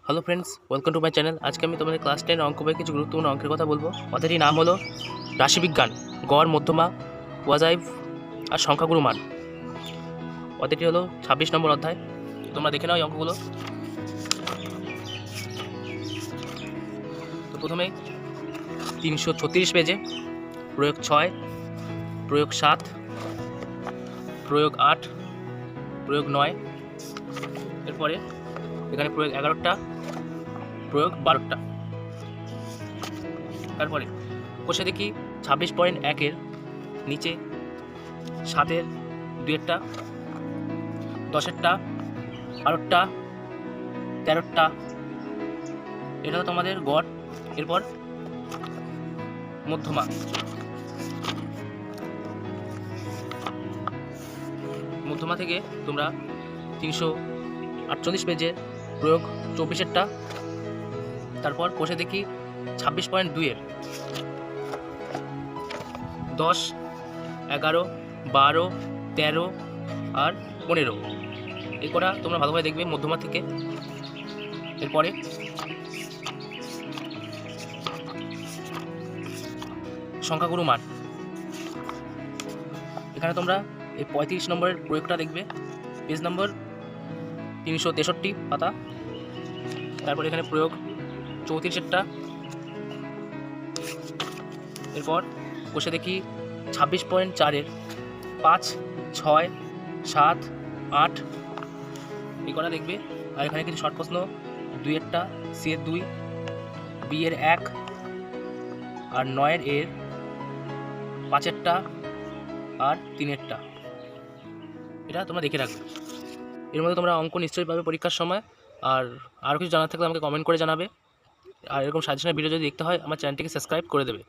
Hello friends, welcome to my channel. আজকে আমি তোমাদের ক্লাস 10 অঙ্ক বইয়ের কিছু গুরুত্বপূর্ণ অঙ্কের কথা বলবো। অধ্যায়টির নাম হলো রাশিবিজ্ঞান, গড়, মধ্যমা, ওয়াজাইভ আর সংখ্যাগুরু মান। অধ্যায়টি হলো 26 নম্বর অধ্যায়। তোমরা দেখে নাও এই অঙ্কগুলো। তো প্রথমেই 336 পেজে প্রয়োগ 6, প্রয়োগ 7, প্রয়োগ 8, প্রয়োগ 9, এরপরে এখানে প্রয়োগ 11টা, প্রয়োগ 12টা। তারপরে কোষে দেখি 26.1-এর নিচে 7-এর 2-একটা, 10-এরটা, 12টা, 13টা, এটা তো তোমাদের গড়। এরপর মধ্যমা, মধ্যমা থেকে তোমরা 348 পেজে প্রয়োগ 24-এরটা, তারপর কোষে দেখি 26.2-এর 10, 11, 12, 13 আর 15, এই কটা তোমরা ভালোভাবে দেখবে মধ্যমা থেকে। এরপরে সংখ্যাগুরু মান, এখানে তোমরা এই 35 নম্বরের প্রয়োগটা দেখবে, পেজ নম্বর 363 পাতা। তারপর এখানে প্রয়োগ 34-এরটা, এরপর কোষে দেখি 26.4-এর 5, 6, 7, 8, এই কটা দেখবে। আর এখানে কিছু শর্ট প্রশ্ন, 2-এরটা, সি-এর 2, বি-এর 1 আর 9-এর 5-এরটা আর 3-এরটা, এটা তোমরা দেখে রাখবে। এর মধ্যে তোমরা অঙ্ক নিশ্চয়ই পাবে পরীক্ষার সময়। আর আরও কিছু জানার থাকলে আমাকে কমেন্ট করে জানাবে। আর এরকম সাজেশনের ভিডিও যদি দেখতে হয় আমার চ্যানেলটিকে সাবস্ক্রাইব করে দেবে।